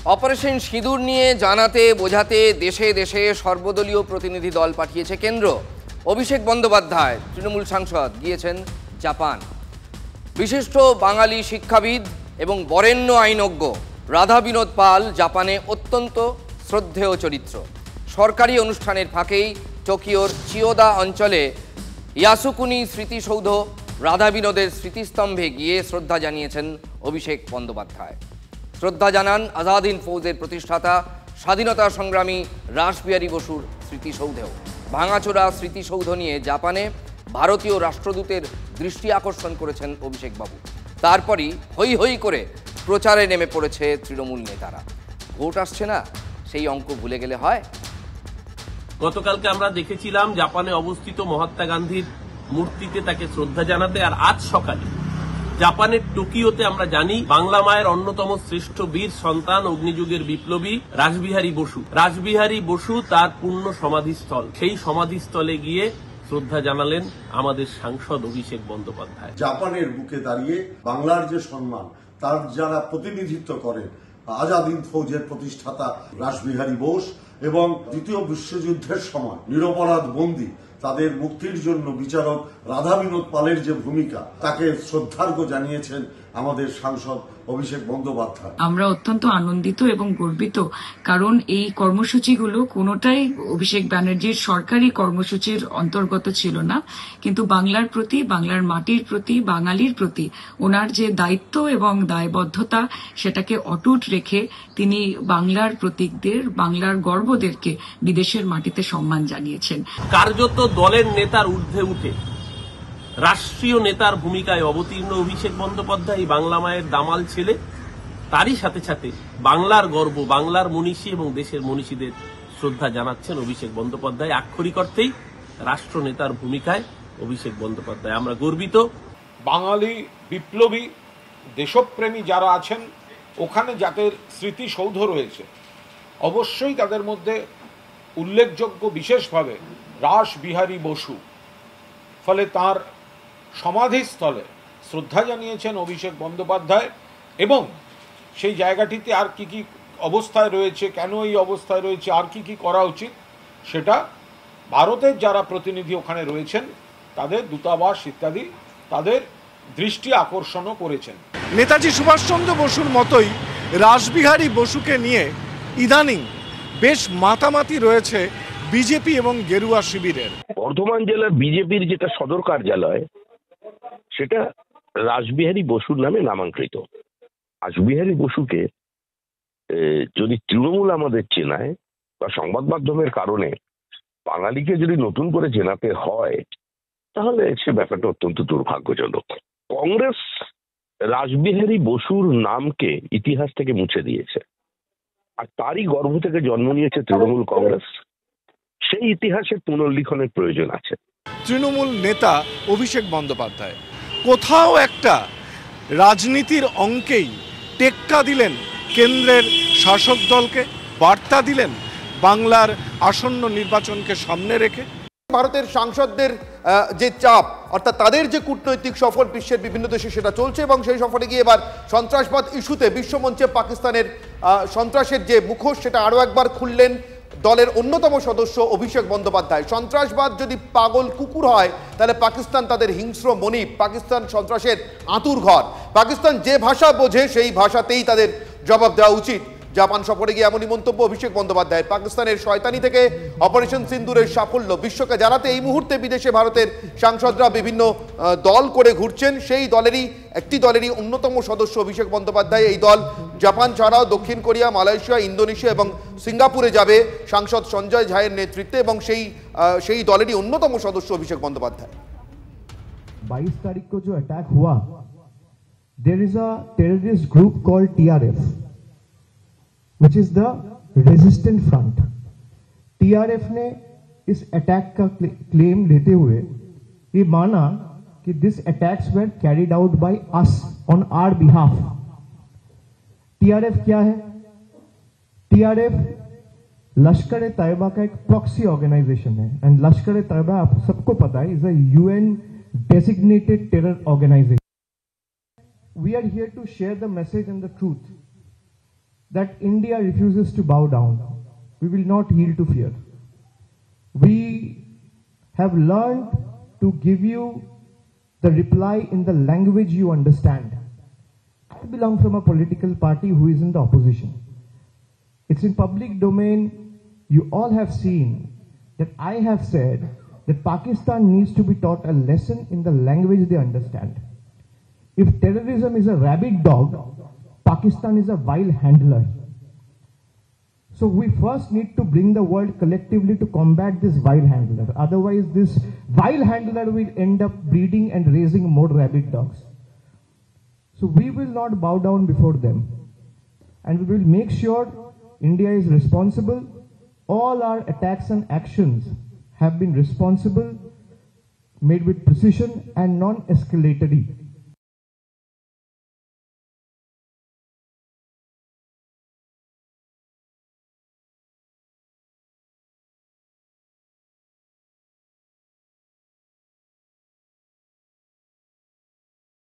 Operation সিঁদুর নিয়ে জানাতে বোঝাতে দেশে দেশে সর্বদলীয় প্রতিনিধি দল পাঠিয়েছে কেন্দ্র। অভিষেক বন্দ্যোপাধ্যায় তৃণমূল সাংসদ গিয়েছেন জাপান। বিশিষ্ট বাঙালি শিক্ষাবিদ এবং বরেণ্য আইনজ্ঞ রাধা বিনোদ পাল জাপানে অত্যন্ত শ্রদ্ধেয় চরিত্র। সরকারি অনুষ্ঠানের ফাঁকেই টোকিওর চিয়োদা অঞ্চলে ইয়াসুকুনি স্মৃতিসৌধ রাধা বিনোদের স্মৃতিস্তম্ভে গিয়ে শ্রদ্ধা জানিয়েছেন অভিষেক বন্দ্যোপাধ্যায়। শ্রদ্ধা জানান আজাদ হিন্দ ফৌজের প্রতিষ্ঠাতা স্বাধীনতা সংগ্রামী রাসবিহারী বসুর স্মৃতিসৌধেও। ভাঙাচোরা স্মৃতিসৌধ নিয়ে জাপানে ভারতীয় রাষ্ট্রদূতের দৃষ্টি আকর্ষণ করেছেন অভিষেকবাবু। তারপরই হৈ হৈ করে প্রচারে নেমে পড়েছে তৃণমূল নেতারা। ভোট আসছে না, সেই অঙ্ক ভুলে গেলে হয়? গতকালকে আমরা দেখেছিলাম জাপানে অবস্থিত মহাত্মা গান্ধীর মূর্তিতে তাকে শ্রদ্ধা জানাতে, আর আজ সকালে জাপানের টোকিওতে আমরা জানি বাংলা মায়ের অন্যতম শ্রেষ্ঠ বীর সন্তান অগ্নিযুগের বিপ্লবী রাসবিহারী বসু তার পূর্ণ সমাধিস্থল, সেই সমাধিস্থলে গিয়ে শ্রদ্ধা জানালেন আমাদের সাংসদ অভিষেক বন্দ্যোপাধ্যায়। জাপানের বুকে দাঁড়িয়ে বাংলার যে সম্মান তার যারা প্রতিনিধিত্ব করেন আজাদ হিন্দ ফৌজের প্রতিষ্ঠাতা রাসবিহারী বোস এবং দ্বিতীয় বিশ্বযুদ্ধের সময় নিরপরাধ বন্দী তাদের মুক্তির জন্য বিচারক রাধা বিনোদ পালের যে ভূমিকা তাকে শ্রদ্ধার্ঘ্য জানিয়েছেন আমাদের সাংসদ অভিষেক বন্দ্যোপাধ্যায়। আমরা অত্যন্ত আনন্দিত এবং গর্বিত, কারণ এই কর্মসূচিগুলো কোনোটাই অভিষেক ব্যানার্জির সরকারি কর্মসূচির অন্তর্গত ছিল না, কিন্তু বাংলার প্রতি, বাংলার মাটির প্রতি, বাঙালির প্রতি ওনার যে দায়িত্ব এবং দায়বদ্ধতা সেটাকে অটুট রেখে তিনি বাংলার প্রতীকদের, বাংলার গর্বদেরকে বিদেশের মাটিতে সম্মান জানিয়েছেন। কার্যত দলের নেতার ঊর্ধ্বে উঠে রাষ্ট্রীয় নেতার ভূমিকায় অবতীর্ণ অভিষেক বন্দ্যোপাধ্যায় বাংলা মায়ের দামাল ছেলে, তারই সাথে সাথে বাংলার গর্ব, বাংলার মনীষী এবং দেশের মনীষীদের শ্রদ্ধা জানাচ্ছেন অভিষেক বন্দ্যোপাধ্যায়। আক্ষরিক অর্থেই রাষ্ট্র নেতার ভূমিকায় অভিষেক বন্দ্যোপাধ্যায়। আমরা গর্বিত। বাঙালি বিপ্লবী দেশপ্রেমী যারা আছেন ওখানে যাদের স্মৃতিসৌধ রয়েছে, অবশ্যই তাদের মধ্যে উল্লেখযোগ্য বিশেষভাবে রাসবিহারী বসু। ফলে তার সমাধিস্থলে শ্রদ্ধা জানিয়েছেন অভিষেক বন্দ্যোপাধ্যায় এবং সেই জায়গাটিতে আর কি কি অবস্থায় রয়েছে, কেন এই অবস্থায় রয়েছে, আর কি কি করা উচিত, সেটা ভারতের যারা প্রতিনিধি ওখানে রয়েছেন তাদের দূতাবাস ইত্যাদি তাদের দৃষ্টি আকর্ষণও করেছেন। নেতাজি সুভাষচন্দ্র বসুর মতোই রাসবিহারী বসুকে নিয়ে ইদানিং বেশ মাতামাতি রয়েছে বিজেপি এবং গেরুয়া শিবিরের। বর্ধমান জেলার বিজেপির যেটা সদর কার্যালয় সেটা রাসবিহারী বসুর নামে নামাঙ্কিত। রাসবিহারী বসুকে যদি তৃণমূল আমাদের চেনায় বা সংবাদ মাধ্যমের কারণে বাঙালিকে যদি নতুন করে চেনাতে হয় তাহলে সে ব্যাপারটা অত্যন্ত দুর্ভাগ্যজনক। কংগ্রেস রাসবিহারী বসুর নামকে ইতিহাস থেকে মুছে দিয়েছে, আর তারই গর্ভ থেকে জন্ম নিয়েছে তৃণমূল কংগ্রেস। সেই ইতিহাসের পুনর্লিখনের প্রয়োজন আছে। তৃণমূল নেতা অভিষেক বন্দ্যোপাধ্যায় কোথাও একটা রাজনীতির অঙ্কেই টেক্কা দিলেন কেন্দ্রের শাসক দলকে, বার্তা দিলেন বাংলার আসন্ন নির্বাচনকে সামনে রেখে। ভারতের সাংসদদের যে চাপ, অর্থাৎ তাদের যে কূটনৈতিক সফর বিশ্বের বিভিন্ন দেশে সেটা চলছে, এবং সেই সফরে গিয়ে এবার সন্ত্রাসবাদ ইস্যুতে বিশ্বমঞ্চে পাকিস্তানের সন্ত্রাসের যে মুখোশ সেটা আরও একবার খুললেন দলের অন্যতম সদস্য অভিষেক বন্দ্যোপাধ্যায়। সন্ত্রাসবাদ যদি পাগল কুকুর হয় তাহলে পাকিস্তান তাদের হিংস্র মনিব, পাকিস্তান সন্ত্রাসের আঁতুর ঘর। পাকিস্তান যে ভাষা বোঝে সেই ভাষাতেই তাদের জবাব দেওয়া উচিত। জাপান সফরে গিয়ে এমনই মন্তব্য অভিষেক বন্দ্যোপাধ্যায়। পাকিস্তানের শয়তানি থেকে অপারেশন সিন্দুরের সাফল্য বিশ্বকে জানাতে এই মুহূর্তে বিদেশে ভারতের সাংসদরা বিভিন্ন দল করে ঘুরছেন। সেই একটি দলেরই অন্যতম সদস্য অভিষেক বন্দ্যোপাধ্যায়। এই দল জাপান ছাড়াও দক্ষিণ কোরিয়া, মালয়েশিয়া, ইন্দোনেশিয়া এবং সিঙ্গাপুরে যাবে সাংসদ সঞ্জয় ঝায়ের নেতৃত্বে, এবং সেই দলেরই অন্যতম সদস্য অভিষেক বন্দ্যোপাধ্যায়। 22 तारीख को जो अटैक हुआ, there is a terrorist group called TRF, which is the resistant front. TRF ने इस अटैक का क्लेम लेते हुए ये माना कि this attacks were carried out by us on our behalf. TRF क्या है? TRF लश्कर ए तैयबा का एक प्रॉक्सी ऑर्गेनाइजेशन है, एंड लश्कर ए तैयबा आप सबको पता है is a UN designated terror organization. We are here to share the message and the truth that India refuses to bow down. We will not yield to fear. We have learned to give you the reply in the language you understand. I belong from a political party who is in the opposition. It's in public domain. You all have seen that I have said that Pakistan needs to be taught a lesson in the language they understand. If terrorism is a rabid dog, Pakistan is a wild handler. So we first need to bring the world collectively to combat this wild handler. Otherwise, this wild handler will end up breeding and raising more rabid dogs. So we will not bow down before them. And we will make sure India is responsible. All our attacks and actions have been responsible, made with precision and non-escalatory.